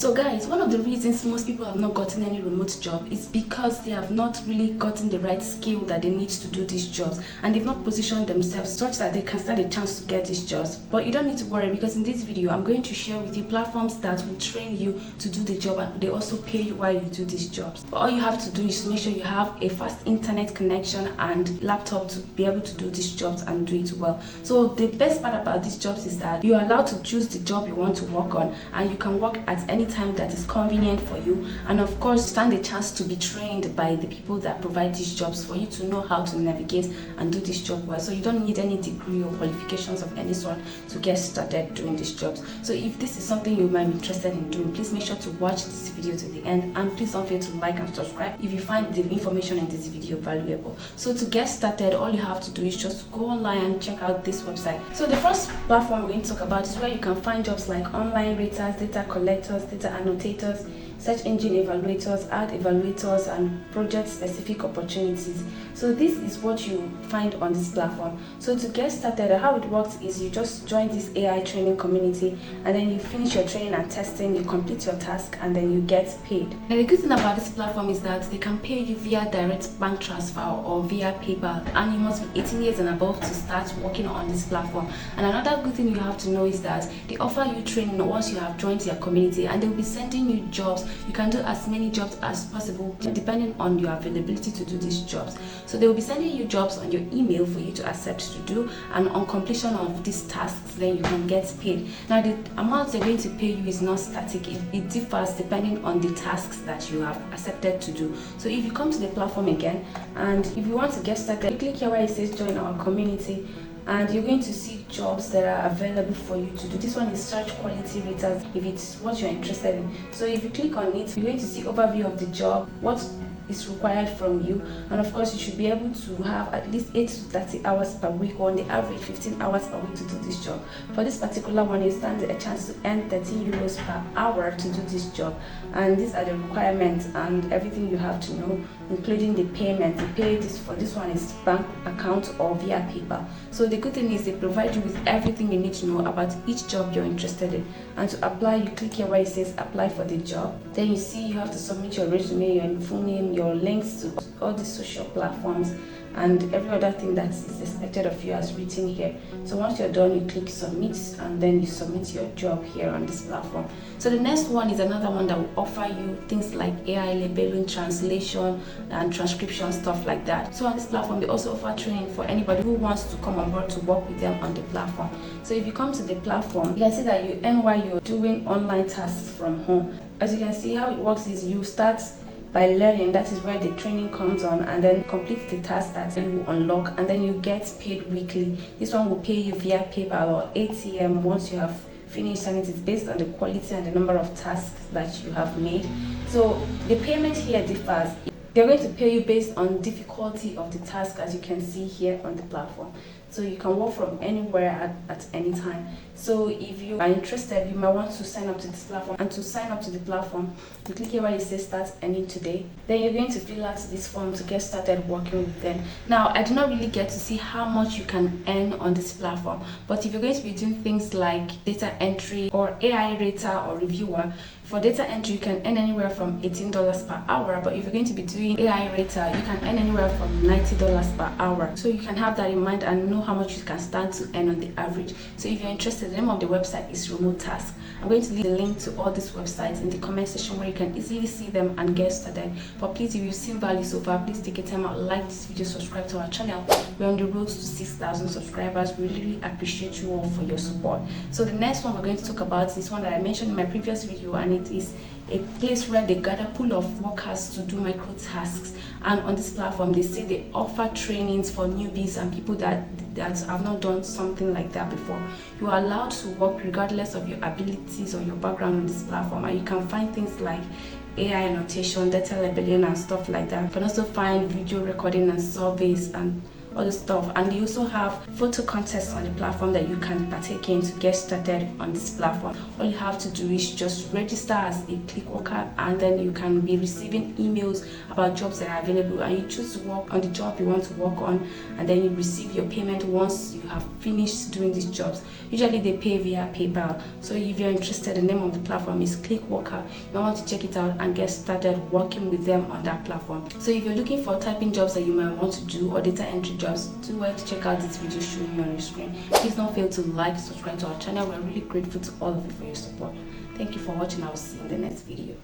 So guys, one of the reasons most people have not gotten any remote job is because they have not really gotten the right skill that they need to do these jobs, and they've not positioned themselves such that they can stand a chance to get these jobs. But you don't need to worry, because in this video I'm going to share with you platforms that will train you to do the job, and they also pay you while you do these jobs. But all you have to do is make sure you have a fast internet connection and laptop to be able to do these jobs and do it well. So the best part about these jobs is that you are allowed to choose the job you want to work on, and you can work at any time that is convenient for you, and of course stand a chance to be trained by the people that provide these jobs for you to know how to navigate and do this job well. So you don't need any degree or qualifications of any sort to get started doing these jobs. So if this is something you might be interested in doing, please make sure to watch this video to the end, and please don't forget to like and subscribe if you find the information in this video valuable. So to get started, all you have to do is just go online and check out this website. So the first platform we're going to talk about is where you can find jobs like online raters, data collectors, data annotators, search engine evaluators, ad evaluators, and project-specific opportunities. So this is what you find on this platform. So to get started, how it works is you just join this AI training community, and then you finish your training and testing, you complete your task, and then you get paid. And the good thing about this platform is that they can pay you via direct bank transfer or via PayPal, and you must be 18 years and above to start working on this platform. And another good thing you have to know is that they offer you training once you have joined their community, and they'll be sending you jobs. You can do as many jobs as possible depending on your availability to do these jobs. So they will be sending you jobs on your email for you to accept to do, and on completion of these tasks, then you can get paid. Now the amount they're going to pay you is not static. It differs depending on the tasks that you have accepted to do. So if you come to the platform again, and if you want to get started, you click here where it says join our community, and you're going to see jobs that are available for you to do. This one is search quality raters, if it's what you're interested in. So if you click on it, you're going to see overview of the job, what is required from you, and of course you should be able to have at least 8 to 30 hours per week, or on the average 15 hours per week to do this job. For this particular one, you stand a chance to earn 13 euros per hour to do this job, and these are the requirements and everything you have to know, including the payment. The pay this for this one is bank account or via PayPal. So the good thing is they provide you with everything you need to know about each job you're interested in. And to apply, you click here where it says apply for the job. Then you see you have to submit your resume, your full name, your links to all the social platforms, and every other thing that is expected of you as written here. So once you're done, you click submit, and then you submit your job here on this platform. So the next one is another one that will offer you things like AI labeling, translation, and transcription, stuff like that. So on this platform, they also offer training for anybody who wants to come on board to work with them on the platform. So if you come to the platform, you can see that you earn while you're doing online tasks from home. As you can see, how it works is you start by learning, that is where the training comes on, and then complete the task that you unlock, and then you get paid weekly. This one will pay you via PayPal or ATM once you have finished, and it is based on the quality and the number of tasks that you have made. So the payment here differs. They're going to pay you based on difficulty of the task, as you can see here on the platform. So you can work from anywhere at any time. So if you are interested, you might want to sign up to this platform. And to sign up to the platform, you click here where it says start earning today. Then you're going to fill out this form to get started working with them. Now, I do not really get to see how much you can earn on this platform, but if you're going to be doing things like data entry or AI rater or reviewer, for data entry, you can earn anywhere from $18 per hour, but if you're going to be doing AI rater, you can earn anywhere from $90 per hour. So you can have that in mind and know how much you can stand to earn on the average. So if you're interested, the name of the website is Remote Task. I'm going to leave the link to all these websites in the comment section where you can easily see them and get started. But please, if you've seen value so far, please take a time out, like this video, subscribe to our channel. We're on the road to 6,000 subscribers. We really appreciate you all for your support. So the next one we're going to talk about is one that I mentioned in my previous video, and it is a place where they gather pool of workers to do micro tasks. And on this platform, they say they offer trainings for newbies and people that have not done something like that before. You are allowed to work regardless of your abilities or your background on this platform, and you can find things like AI annotation, data labeling, and stuff like that. You can also find video recording and surveys and all the stuff. And they also have photo contests on the platform that you can partake in to get started on this platform. All you have to do is just register as a Clickworker, and then you can be receiving emails about jobs that are available, and you choose to work on the job you want to work on, and then you receive your payment once you have finished doing these jobs. Usually they pay via PayPal. So if you're interested, the name of the platform is Clickworker. You want to check it out and get started working with them on that platform. So if you're looking for typing jobs that you might want to do, or data entry jobs, do well to check out this video showing you on your screen. Please don't fail to like, subscribe to our channel. We're really grateful to all of you for your support. Thank you for watching. I will see you in the next video.